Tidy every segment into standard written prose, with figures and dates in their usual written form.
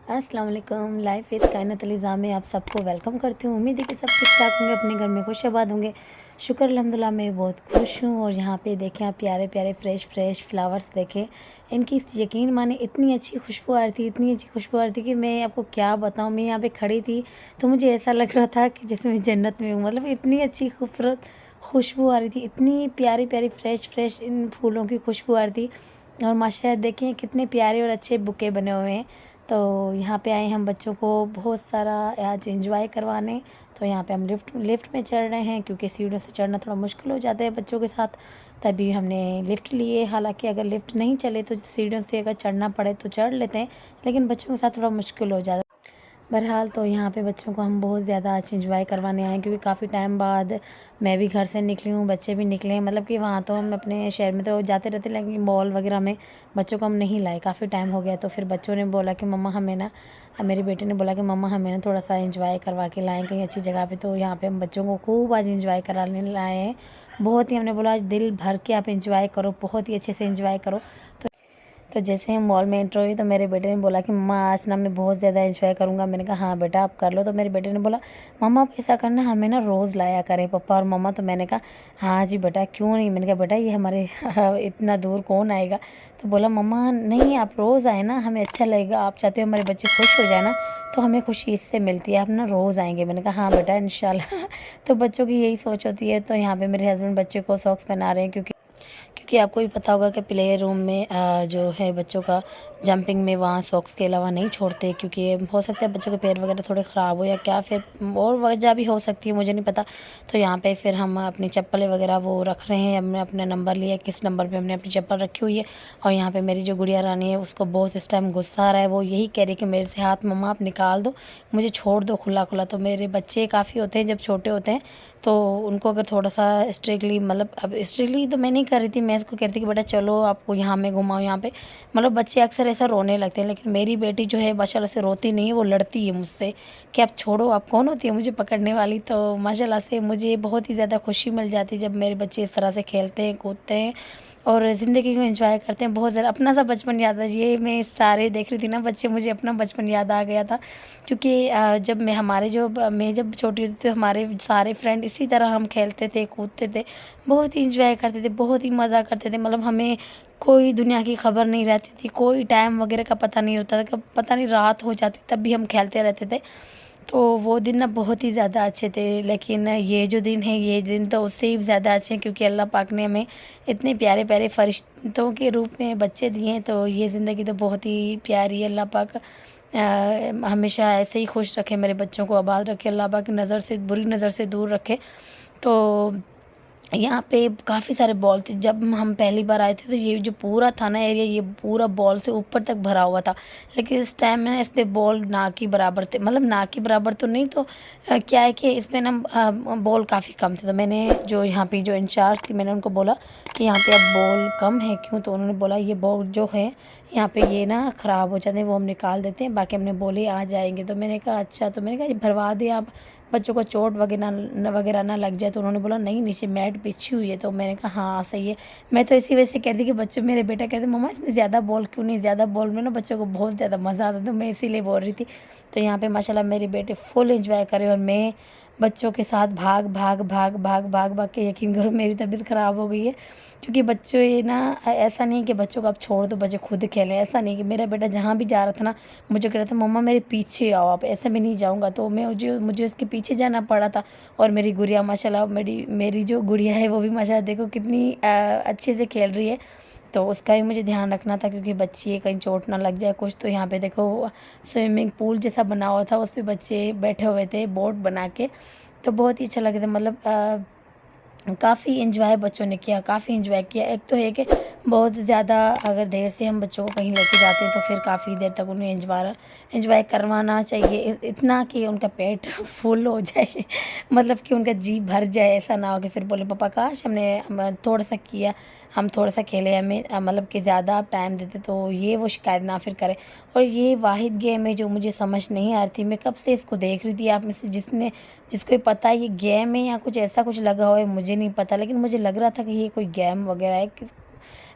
अस्सलाम वालेकुम। Life with कायनात अलीज़ा में आप सबको वेलकम करती हूँ। उम्मीद है कि सब ठीक ठाक होंगे, अपने घर में खुशआबाद होंगे। शुक्र अल्हम्दुलिल्लाह मैं बहुत खुश हूँ। और यहाँ पे देखें आप, प्यारे प्यारे फ्रेश फ्लावर्स देखें। इनकी यकीन माने इतनी अच्छी खुशबू आ रही थी, इतनी अच्छी खुशबू आ रही थी कि मैं आपको क्या बताऊँ। मैं यहाँ पे खड़ी थी तो मुझे ऐसा लग रहा था कि जैसे मैं जन्नत में हूँ। मतलब इतनी अच्छी खूबसूरत खुशबू आ रही थी, इतनी प्यारी प्यारी फ्रेश इन फूलों की खुशबू आ रही थी। और माशाल्लाह देखें कितने प्यारे और अच्छे बुके बने हुए हैं। तो यहाँ पे आए हम बच्चों को बहुत सारा आज एंजॉय करवाने। तो यहाँ पे हम लिफ्ट में चढ़ रहे हैं, क्योंकि सीढ़ियों से चढ़ना थोड़ा मुश्किल हो जाता है बच्चों के साथ। तभी हमने लिफ्ट लिए। हालांकि अगर लिफ्ट नहीं चले तो सीढ़ियों से अगर चढ़ना पड़े तो चढ़ लेते हैं, लेकिन बच्चों के साथ थोड़ा मुश्किल हो जाता है। बहरहाल तो यहाँ पे बच्चों को हम बहुत ज़्यादा आज एंजॉय करवाने आए हैं, क्योंकि काफ़ी टाइम बाद मैं भी घर से निकली हूँ, बच्चे भी निकले हैं। मतलब कि वहाँ तो हम अपने शहर में तो जाते रहते, लेकिन मॉल वगैरह में बच्चों को हम नहीं लाए, काफ़ी टाइम हो गया। तो फिर बच्चों ने बोला कि मम्मा हमें ना, मेरी बेटी ने बोला कि मम्मा हमें ना थोड़ा सा एंजॉय करवा के लाएँ कहीं अच्छी जगह पे। तो यहाँ पे हम बच्चों को खूब आज एंजॉय कराने लाए हैं। बहुत ही हमने बोला आज दिल भर के आप एंजॉय करो, बहुत ही अच्छे से एंजॉय करो। तो जैसे हम मॉल में एंटर हुई तो मेरे बेटे ने बोला कि मम्मा आज ना मैं बहुत ज़्यादा एंजॉय करूँगा। मैंने कहा हाँ बेटा आप कर लो। तो मेरे बेटे ने बोला मम्मा आप ऐसा करना, हमें ना रोज़ लाया करें पापा और मम्मा। तो मैंने कहा हाँ जी बेटा क्यों नहीं। मैंने कहा बेटा ये हमारे इतना दूर कौन आएगा। तो बोला मम्मा नहीं आप रोज़ आए ना, हमें अच्छा लगेगा। आप चाहते हो हमारे बच्चे खुश हो जाए ना, तो हमें खुशी इससे मिलती है, आप ना रोज़ आएंगे। मैंने कहा हाँ बेटा इंशाल्लाह। तो बच्चों की यही सोच होती है। तो यहाँ पे मेरे हस्बैंड बच्चे को सॉक्स पहना रहे हैं, क्योंकि आपको भी पता होगा कि प्ले रूम में जो है बच्चों का जंपिंग में वहाँ सॉक्स के अलावा नहीं छोड़ते, क्योंकि हो सकता है बच्चों के पैर वगैरह थोड़े ख़राब हो या क्या, फिर और वजह भी हो सकती है, मुझे नहीं पता। तो यहाँ पे फिर हम अपनी चप्पलें वगैरह वो रख रहे हैं। हमने अपना नंबर लिया किस नंबर पे हमने अपनी चप्पल रखी हुई है। और यहाँ पे मेरी जो गुड़िया रानी है उसको बहुत इस टाइम गुस्सा आ रहा है। वो यही कह रही है कि मेरे से हाथ मम्मा आप निकाल दो, मुझे छोड़ दो खुला खुला। तो मेरे बच्चे काफ़ी होते हैं जब छोटे होते हैं, तो उनको अगर थोड़ा सा स्ट्रिक्टली, मतलब अब स्ट्रिक्टली तो मैं नहीं कर रही थी, मैं इसको कहती कि बेटा चलो आपको यहाँ में घुमाओ यहाँ पे। मतलब बच्चे अक्सर ऐसा रोने लगते हैं, लेकिन मेरी बेटी जो है माशाल्लाह से रोती नहीं है, वो लड़ती है मुझसे कि आप छोड़ो, आप कौन होती है मुझे पकड़ने वाली। तो माशाल्लाह से मुझे बहुत ही ज़्यादा खुशी मिल जाती है जब मेरे बच्चे इस तरह से खेलते हैं कूदते हैं और ज़िंदगी को एंजॉय करते हैं। बहुत ज़्यादा अपना सा बचपन याद है। ये मैं सारे देख रही थी ना बच्चे, मुझे अपना बचपन याद आ गया था। क्योंकि जब मैं जब छोटी होती थी तो हमारे सारे फ्रेंड इसी तरह हम खेलते थे कूदते थे, बहुत ही इंजॉय करते थे, बहुत ही मज़ा करते थे। मतलब हमें कोई दुनिया की खबर नहीं रहती थी, कोई टाइम वगैरह का पता नहीं होता था, कब पता नहीं रात हो जाती तब भी हम खेलते रहते थे। तो वो दिन ना बहुत ही ज़्यादा अच्छे थे। लेकिन ये जो दिन है ये दिन तो उससे भी ज़्यादा अच्छे हैं, क्योंकि अल्लाह पाक ने हमें इतने प्यारे प्यारे फरिश्तों के रूप में बच्चे दिए हैं। तो ये ज़िंदगी तो बहुत ही प्यारी है। अल्लाह पाक हमेशा ऐसे ही खुश रखे, मेरे बच्चों को आबाद रखे, अल्लाह पाक की नज़र से, बुरी नज़र से दूर रखे। तो यहाँ पे काफ़ी सारे बॉल थे। जब हम पहली बार आए थे तो ये जो पूरा था ना एरिया, ये पूरा बॉल से ऊपर तक भरा हुआ था। लेकिन इस टाइम में इस पे बॉल ना के बराबर थे, मतलब ना के बराबर तो नहीं। तो क्या है कि इसमें ना बॉल काफ़ी कम थे। तो मैंने जो यहाँ पे जो इंचार्ज थी मैंने उनको बोला कि यहाँ पे अब बॉल कम है क्यों। तो उन्होंने बोला ये बॉल जो है यहाँ पे ये ना ख़राब हो जाते हैं, वो हम निकाल देते हैं, बाकी हमने बोले आ जाएंगे। तो मैंने कहा अच्छा। तो मैंने कहा ये भरवा दें आप, बच्चों को चोट वगैरह ना लग जाए। तो उन्होंने बोला नहीं नीचे मैट बिछी हुई है। तो मैंने कहा हाँ सही है। मैं तो इसी वजह से कहती कि बच्चों, मेरे बेटा कहते मम्मा इसमें ज़्यादा बॉल क्यों नहीं, ज़्यादा बॉल में ना बच्चों को बहुत ज़्यादा मज़ा आता। तो मैं इसीलिए बोल रही थी। तो यहाँ पे माशाल्लाह मेरे बेटे फुल एंजॉय करे और मैं बच्चों के साथ भाग के, यकीन करो मेरी तबीयत ख़राब हो गई है। क्योंकि बच्चों ये ना ऐसा नहीं कि बच्चों को आप छोड़ दो बच्चे खुद खेलें, ऐसा नहीं। कि मेरा बेटा जहाँ भी जा रहा था ना मुझे कह रहा था मम्मा मेरे पीछे आओ आप, ऐसे में नहीं जाऊँगा। तो मुझे उसके पीछे जाना पड़ा था। और मेरी गुड़िया माशाल्लाह, मेरी जो गुड़िया है वो भी माशाल्लाह देखो कितनी अच्छे से खेल रही है। तो उसका भी मुझे ध्यान रखना था, क्योंकि बच्ची है कहीं चोट ना लग जाए कुछ। तो यहाँ पे देखो स्विमिंग पूल जैसा बना हुआ था, उस पर बच्चे बैठे हुए थे बोट बना के। तो बहुत ही अच्छा लगा था। मतलब काफ़ी इंजॉय बच्चों ने किया, काफ़ी इंजॉय किया। एक तो है कि बहुत ज़्यादा अगर देर से हम बच्चों को कहीं लेके जाते हैं तो फिर काफ़ी देर तक उन्हें इंजॉय करवाना चाहिए, इतना कि उनका पेट फुल हो जाए। मतलब कि उनका जी भर जाए, ऐसा ना हो कि फिर बोले पापा काश हमने थोड़ा सा किया, हम थोड़ा सा खेले, हमें मतलब कि ज़्यादा आप टाइम देते। तो ये वो शिकायत ना फिर करें। और ये वाहिद गेम है जो मुझे समझ नहीं आ रही थी, मैं कब से इसको देख रही थी। आप में से जिसको ये पता है ये गेम है या कुछ ऐसा कुछ लगा हुआ है मुझे नहीं पता, लेकिन मुझे लग रहा था कि ये कोई गेम वगैरह है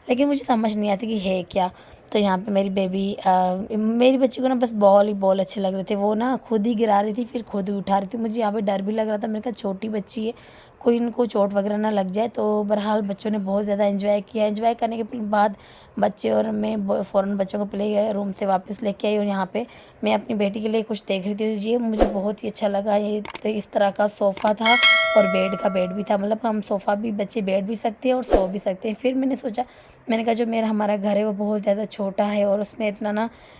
लेकिन मुझे समझ नहीं आती कि है क्या। तो यहाँ पे मेरी बच्ची को ना बस बॉल ही बॉल अच्छे लग रहे थे। वो ना खुद ही गिरा रही थी, फिर खुद ही उठा रही थी। मुझे यहाँ पे डर भी लग रहा था। मैंने कहा छोटी बच्ची है, कोई इनको चोट वगैरह ना लग जाए। तो बहरहाल बच्चों ने बहुत ज़्यादा एंजॉय किया। एंजॉय करने के बाद बच्चे और मैं फ़ौरन बच्चों को प्ले रूम से वापस लेके आई और यहाँ पे मैं अपनी बेटी के लिए कुछ देख रही थी। ये मुझे बहुत ही अच्छा लगा। ये तो इस तरह का सोफ़ा था और बेड भी था। मतलब हम सोफ़ा भी बच्चे बैठ भी सकते हैं और सो भी सकते हैं। फिर मैंने कहा जो हमारा घर है वो बहुत ज़्यादा छोटा है और उसमें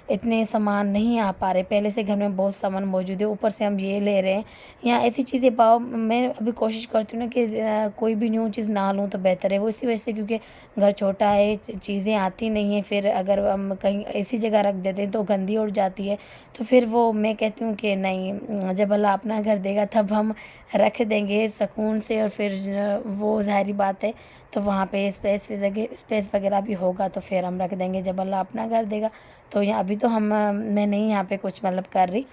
इतने सामान नहीं आ पा रहे। पहले से घर में बहुत सामान मौजूद है, ऊपर से हम ये ले रहे हैं। यहाँ ऐसी चीज़ें पाओ, मैं अभी कोशिश करती हूँ ना कि कोई भी न्यू चीज़ ना लूँ तो बेहतर है। वो इसी वजह से, क्योंकि घर छोटा है, चीज़ें आती नहीं हैं। फिर अगर हम कहीं ऐसी जगह रख देते हैं तो गंदी उड़ जाती है। तो फिर वो मैं कहती हूँ कि नहीं, जब अल्लाह अपना घर देगा तब हम रख देंगे सुकून से। और फिर वो ज़ाहिरी बात है, तो वहाँ पे स्पेस वगैरह भी होगा तो फिर हम रख देंगे जब अल्लाह अपना घर देगा। तो यहाँ अभी तो मैं नहीं यहाँ पे कुछ मतलब कर रही,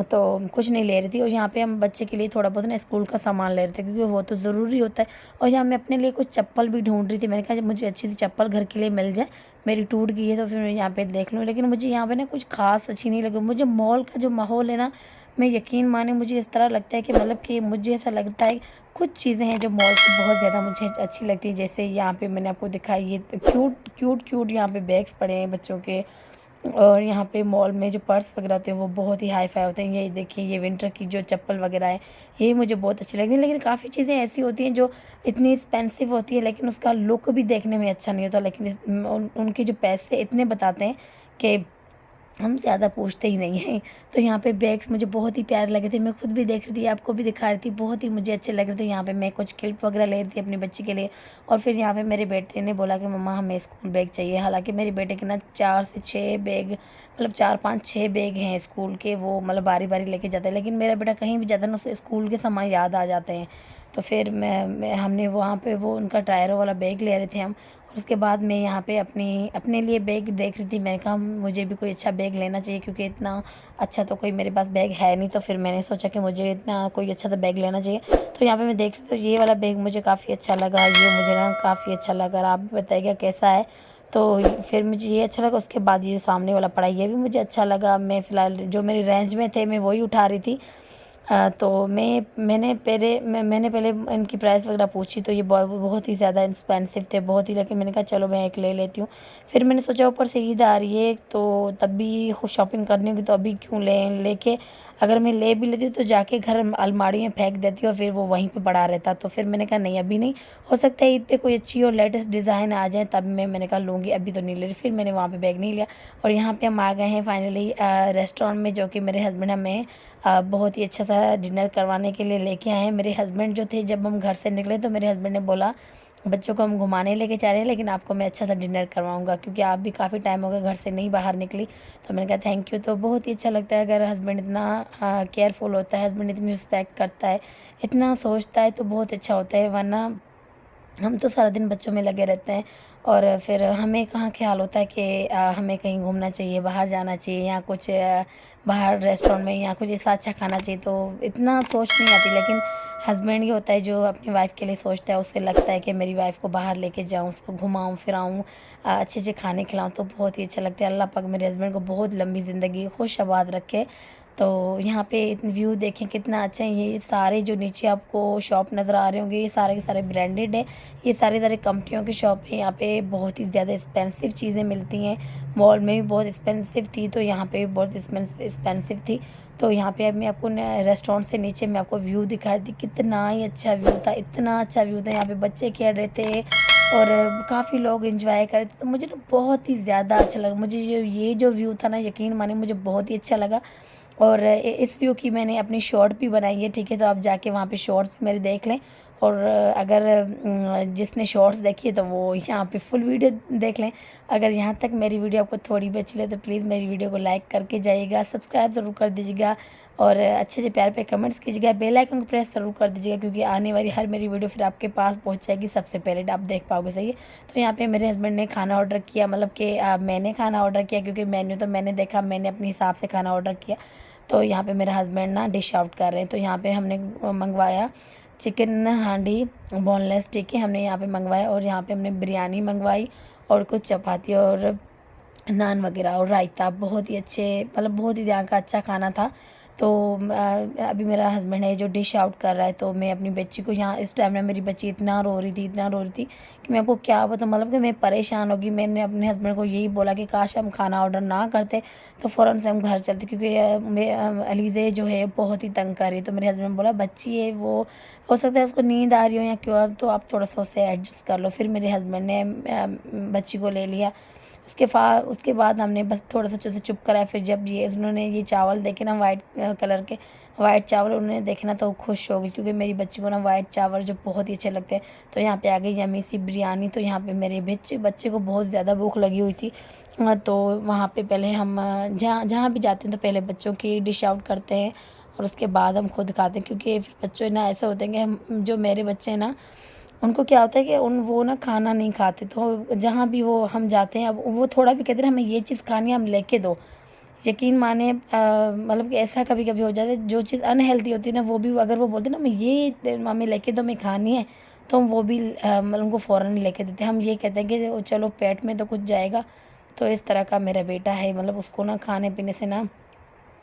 तो कुछ नहीं ले रही थी। और यहाँ पे हम बच्चे के लिए थोड़ा बहुत ना स्कूल का सामान ले रहे थे, क्योंकि वो तो ज़रूरी होता है। और यहाँ मैं अपने लिए कुछ चप्पल भी ढूंढ रही थी। मैंने कहा जब मुझे अच्छी सी चप्पल घर के लिए मिल जाए, मेरी टूट गई है तो फिर मैं यहाँ पे देख लूँ। लेकिन मुझे यहाँ पे ना कुछ खास अच्छी नहीं लगी। मुझे मॉल का जो माहौल है ना, मैं यकीन माने मुझे इस तरह लगता है कि मतलब कि मुझे ऐसा लगता है कुछ चीज़ें हैं जो मॉल की बहुत ज़्यादा मुझे अच्छी लगती है। जैसे यहाँ पे मैंने आपको दिखाई, ये क्यूट यहाँ पे बैग्स पड़े हैं बच्चों के। और यहाँ पे मॉल में जो पर्स वगैरह होते हैं वो बहुत ही हाई फाई होते हैं। ये देखिए, ये विंटर की जो चप्पल वगैरह है, ये मुझे बहुत अच्छी लगती है। लेकिन काफ़ी चीज़ें ऐसी होती हैं जो इतनी एक्सपेंसिव होती है, लेकिन उसका लुक भी देखने में अच्छा नहीं होता। लेकिन उनके जो पैसे इतने बताते हैं कि हम ज़्यादा पूछते ही नहीं हैं। तो यहाँ पे बैग्स मुझे बहुत ही प्यारे लगे थे। मैं खुद भी देख रही थी, आपको भी दिखा रही थी, बहुत ही मुझे अच्छे लग रहे थे। यहाँ पे मैं कुछ क्लिप वगैरह ले रही थी अपनी बच्ची के लिए। और फिर यहाँ पे मेरे बेटे ने बोला कि मम्मा हमें स्कूल बैग चाहिए। हालांकि मेरे बेटे के ना 4 से 6 बैग, मतलब 4 5 6 बैग हैं स्कूल के। वो मतलब बारी बारी लेके जाता है। लेकिन मेरा बेटा कहीं भी जाता है ना, उसे स्कूल के सामान याद आ जाते हैं। तो फिर हमने वहाँ पे वो उनका टायरों वाला बैग ले रहे थे हम। उसके बाद मैं यहाँ पे अपने लिए बैग देख रही थी। मैंने कहा मुझे भी कोई अच्छा बैग लेना चाहिए, क्योंकि इतना अच्छा तो कोई मेरे पास बैग है नहीं। तो फिर मैंने सोचा कि मुझे इतना कोई अच्छा सा बैग लेना चाहिए। तो यहाँ पे मैं देख रही थी, तो ये वाला बैग मुझे काफ़ी अच्छा लगा। ये मुझे ना काफ़ी अच्छा लगा। और आप भी बताइएगा कैसा है। तो फिर मुझे ये अच्छा लगा। उसके बाद ये सामने वाला पड़ा, ये भी मुझे अच्छा लगा। मैं फ़िलहाल जो मेरी रेंज में थे मैं वही उठा रही थी। तो मैंने पहले इनकी प्राइस वगैरह पूछी, तो ये बहुत ही ज़्यादा एक्सपेंसिव थे, बहुत ही। लेकिन मैंने कहा चलो मैं एक ले लेती हूँ। फिर मैंने सोचा ऊपर से ईद आ रही है, तो तब भी खुद शॉपिंग करनी होगी, तो अभी क्यों लेके अगर मैं ले भी लेती तो जाके घर अलमारी में फेंक देती और फिर वो वहीं पे पड़ा रहता। तो फिर मैंने कहा नहीं, अभी नहीं। हो सकता है ईद पे कोई अच्छी और लेटेस्ट डिज़ाइन आ जाए तब मैंने कहा लूँगी, अभी तो नहीं ले रही। फिर मैंने वहाँ पे बैग नहीं लिया। और यहाँ पे हम आ गए हैं फाइनली रेस्टोरेंट में, जो कि मेरे हस्बैंड हमें बहुत ही अच्छा सा डिनर करवाने के लिए लेके आए हैं। मेरे हस्बैंड जो थे, जब हम घर से निकले तो मेरे हस्बैंड ने बोला बच्चों को हम घुमाने लेके जा रहे हैं, लेकिन आपको मैं अच्छा सा डिनर करवाऊंगा, क्योंकि आप भी काफ़ी टाइम हो गया घर से नहीं बाहर निकली। तो मैंने कहा थैंक यू। तो बहुत ही अच्छा लगता है अगर हस्बैंड इतना केयरफुल होता है, हस्बैंड इतनी रिस्पेक्ट करता है, इतना सोचता है, तो बहुत अच्छा होता है। वरना हम तो सारा दिन बच्चों में लगे रहते हैं और फिर हमें कहाँ ख्याल होता है कि हमें कहीं घूमना चाहिए, बाहर जाना चाहिए, या कुछ बाहर रेस्टोरेंट में या कुछ ऐसा अच्छा खाना चाहिए। तो इतना सोच नहीं आती। लेकिन हस्बैंड ही होता है जो अपनी वाइफ के लिए सोचता है। उसे लगता है कि मेरी वाइफ को बाहर लेके जाऊँ, उसको घुमाऊँ फिराऊँ, अच्छे अच्छे खाने खिलाऊँ, तो बहुत ही अच्छा लगता है। अल्लाह पाक मेरे हस्बैंड को बहुत लंबी ज़िंदगी खुश आबाद रखे। तो यहाँ पे व्यू देखें कितना अच्छा है। ये सारे जो नीचे आपको शॉप नज़र आ रहे होंगे, ये सारे के सारे ब्रांडेड है। ये सारी सारी कंपनियों की शॉप है। यहाँ पे बहुत ही ज़्यादा एक्सपेंसिव चीज़ें मिलती हैं। मॉल में भी बहुत एक्सपेंसिव थी, तो यहाँ पे भी बहुत एक्सपेंसिव थी। तो यहाँ पे अब मैं आपको रेस्टोरेंट से नीचे मैं आपको व्यू दिखा रही थी, कितना ही अच्छा व्यू था, इतना अच्छा व्यू था। यहाँ पे बच्चे खेल रहे थे और काफ़ी लोग एंजॉय कर रहे थे। तो मुझे ना बहुत ही ज़्यादा अच्छा लगा। मुझे ये जो व्यू था ना, यकीन माने मुझे बहुत ही अच्छा लगा। और इस व्यू की मैंने अपनी शॉर्ट भी बनाई है, ठीक है। तो आप जाके वहाँ पे शॉर्ट्स भी मेरे देख लें। और अगर जिसने शॉर्ट्स देखी है तो वो यहाँ पे फुल वीडियो देख लें। अगर यहाँ तक मेरी वीडियो आपको थोड़ी भी अच्छी लगे तो प्लीज़ मेरी वीडियो को लाइक करके जाइएगा, सब्सक्राइब ज़रूर कर दीजिएगा और अच्छे से प्यार पे कमेंट्स कीजिएगा। बेल आइकन को प्रेस ज़रूर कर दीजिएगा, क्योंकि आने वाली हर मेरी वीडियो फिर आपके पास पहुँच जाएगी सबसे पहले, आप देख पाओगे, सही है। तो यहाँ पे मेरे हस्बैंड ने खाना ऑर्डर किया, मतलब कि मैंने खाना ऑर्डर किया, क्योंकि मेन्यू तो मैंने देखा, मैंने अपने हिसाब से खाना ऑर्डर किया। तो यहाँ पे मेरे हस्बैंड ना डिश आउट कर रहे हैं। तो यहाँ पे हमने मंगवाया चिकन हांडी बोनलेस, ठीक है, हमने यहाँ पे मंगवाया। और यहाँ पे हमने बिरयानी मंगवाई और कुछ चपाती और नान वगैरह और रायता, बहुत ही अच्छे, मतलब बहुत ही यहाँ का अच्छा खाना था। तो अभी मेरा हस्बैंड है जो डिश आउट कर रहा है, तो मैं अपनी बच्ची को यहाँ इस टाइम में, मेरी बच्ची इतना रो रही थी, इतना रो रही थी कि मैं आपको क्या बताऊँ, मतलब कि मैं परेशान होगी। मैंने अपने हस्बैंड को यही बोला कि काश हम खाना ऑर्डर ना करते तो फ़ौरन से हम घर चलते, क्योंकि अलीज़े जो है बहुत ही तंग कर रही है। तो मेरे हस्बैंड बोला बच्ची है वो, हो सकता है उसको नींद आ रही हो या क्यों, तो आप थोड़ा सा उससे एडजस्ट कर लो। फिर मेरे हस्बैंड ने बच्ची को ले लिया। उसके बाद हमने बस थोड़ा सा से चुप कराया। फिर जब ये उन्होंने ये चावल देखे ना, वाइट कलर के वाइट चावल उन्होंने देखे ना, तो वो खुश हो गई, क्योंकि मेरी बच्ची को ना वाइट चावल जो बहुत ही अच्छे लगते हैं। तो यहाँ पे आ गई यम्मी सी बिरयानी। तो यहाँ पे मेरे बच्चे को बहुत ज़्यादा भूख लगी हुई थी। तो वहाँ पे पहले हम जहाँ जहाँ भी जाते हैं तो पहले बच्चों की डिश आउट करते हैं और उसके बाद हम खुद खाते हैं, क्योंकि फिर बच्चे ना ऐसे होते हैं कि जो मेरे बच्चे हैं ना, उनको क्या होता है कि वो ना खाना नहीं खाते, तो जहाँ भी वो हम जाते हैं, अब वो थोड़ा भी कहते हैं हमें ये चीज़ खानी है, हम लेके दो। यकीन माने मतलब कि ऐसा कभी कभी हो जाता है, जो चीज़ अनहेल्दी होती है ना, वो भी अगर वो बोलते हैं ना हमें ये हमें लेके दो, हमें खानी है, तो हम वो भी मतलब उनको फ़ौरन लेके देते हैं। हम ये कहते हैं कि चलो पेट में तो कुछ जाएगा। तो इस तरह का मेरा बेटा है, मतलब उसको ना खाने पीने से ना,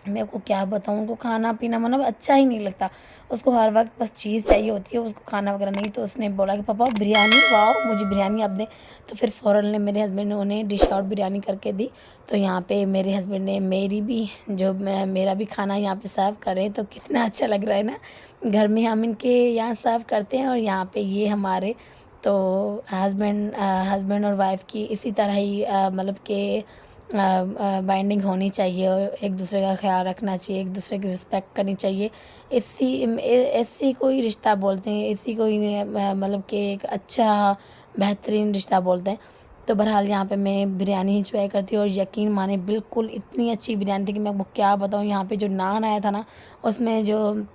मैं आपको क्या बताऊँ, उनको खाना पीना मतलब अच्छा ही नहीं लगता। उसको हर वक्त बस चीज़ चाहिए होती है, उसको खाना वगैरह नहीं। तो उसने बोला कि पापा बिरयानी, वाओ मुझे बिरयानी आप दें। तो फिर फ़ौरन ने मेरे हस्बैंड ने उन्हें डिश आउट बिरयानी करके दी। तो यहाँ पे मेरे हस्बैंड ने मेरी भी मेरा भी खाना यहाँ पे सर्व करे, तो कितना अच्छा लग रहा है ना। घर में हम इनके यहाँ सर्व करते हैं और यहाँ पे ये हमारे। तो हस्बैंड और वाइफ़ की इसी तरह ही मतलब कि बाइंडिंग होनी चाहिए, और एक दूसरे का ख्याल रखना चाहिए, एक दूसरे की रिस्पेक्ट करनी चाहिए। इसी को ही रिश्ता बोलते हैं, इसी को ही मतलब कि एक अच्छा बेहतरीन रिश्ता बोलते हैं। तो बहरहाल यहाँ पे मैं बिरयानी इंजॉय करती हूँ, और यकीन माने बिल्कुल इतनी अच्छी बिरयानी थी कि मैं आपको क्या बताऊँ। यहाँ पे जो नान आया था ना, उसमें जो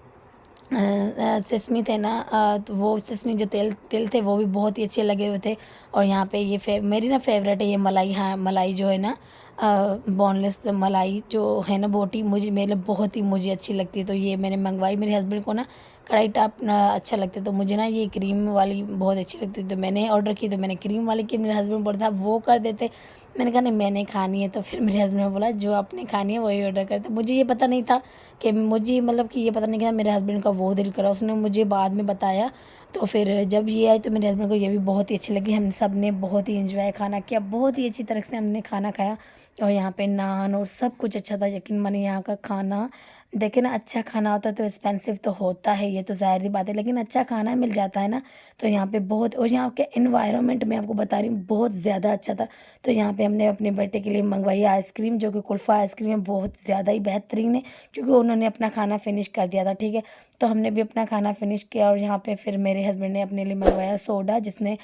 सिसमी थे ना, तो वो सिसमी जो तेल तिल थे वो भी बहुत ही अच्छे लगे हुए थे। और यहाँ पे ये मेरी ना फेवरेट है ये मलाई, हाँ मलाई जो है ना, बोनलेस मलाई जो है ना बोटी, मुझे मेरे लिए बहुत ही मुझे अच्छी लगती है। तो ये मैंने मंगवाई, मेरे हस्बैंड को ना कढ़ाई टाप अच्छा लगता है, तो मुझे ना ये क्रीम वाली बहुत अच्छी लगती है। तो मैंने ऑर्डर की, तो मैंने क्रीम वाली की, मेरे हस्बैंड बोल था वो कर देते। मैंने कहा नहीं मैंने खानी है। तो फिर मेरे हस्बैंड ने बोला जो आपने खानी है वही ऑर्डर करते। मुझे ये पता नहीं था कि मुझे, मतलब कि ये पता नहीं था मेरे हस्बैंड का वो दिल करा, उसने मुझे बाद में बताया। तो फिर जब ये आई तो मेरे हस्बैंड को ये भी बहुत ही अच्छी लगी। हम सब ने बहुत ही एंजॉय खाना किया, बहुत ही अच्छी तरह से हमने खाना खाया। और यहाँ पे नान और सब कुछ अच्छा था। यकीन मानिए यहाँ का खाना देखे ना, अच्छा खाना होता है तो एक्सपेंसिव तो होता है, ये तो ज़ाहिर सी बात है, लेकिन अच्छा खाना मिल जाता है ना। तो यहाँ पे बहुत, और यहाँ के एनवायरनमेंट मैं आपको बता रही हूँ बहुत ज़्यादा अच्छा था। तो यहाँ पे हमने अपने बर्थडे के लिए मंगवाई आइसक्रीम, जो कि कुल्फ़ा आइसक्रीम है, बहुत ज़्यादा ही बेहतरीन है, क्योंकि उन्होंने अपना खाना फिनिश कर दिया था। ठीक है, तो हमने भी अपना खाना फिनिश किया। और यहाँ पे फिर मेरे हस्बैंड ने अपने लिए मंगवाया सोडा, जिसमें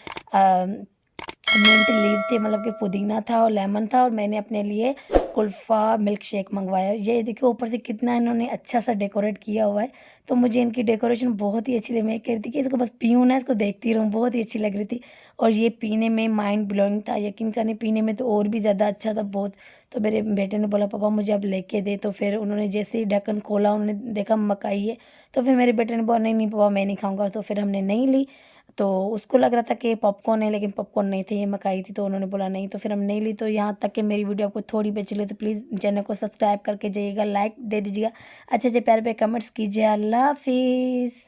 मिंट लीव थे, मतलब कि पुदीना था और लेमन था। और मैंने अपने लिए कुल्फ़ा मिल्क शेक मंगवाया। ये देखिए ऊपर से कितना इन्होंने अच्छा सा डेकोरेट किया हुआ है। तो मुझे इनकी डेकोरेशन बहुत ही अच्छी लगी। मैं कह रही थी कि इसको बस पीऊँ ना, इसको देखती रहूँ, बहुत ही अच्छी लग रही थी। और ये पीने में माइंड ब्लोइंग था, यकीन करने पीने में तो और भी ज़्यादा अच्छा था बहुत। तो मेरे बेटे ने बोला पापा मुझे अब लेके दे। तो फिर उन्होंने जैसे ही ढक्कन खोला, उन्होंने देखा मकाई है। तो फिर मेरे बेटे ने बोला नहीं नहीं पापा मैं नहीं खाऊंगा। तो फिर हमने नहीं ली। तो उसको लग रहा था कि पॉपकॉर्न है, लेकिन पॉपकॉर्न नहीं थे, ये मकाई थी। तो उन्होंने बोला नहीं, तो फिर हम नहीं ली। तो यहाँ तक कि मेरी वीडियो आपको थोड़ी भी अच्छी लगी तो प्लीज़ चैनल को सब्सक्राइब करके जाइएगा, लाइक दे दीजिएगा, अच्छे अच्छे प्यारे प्यारे कमेंट्स कीजिए। अल्लाह हाफिज़।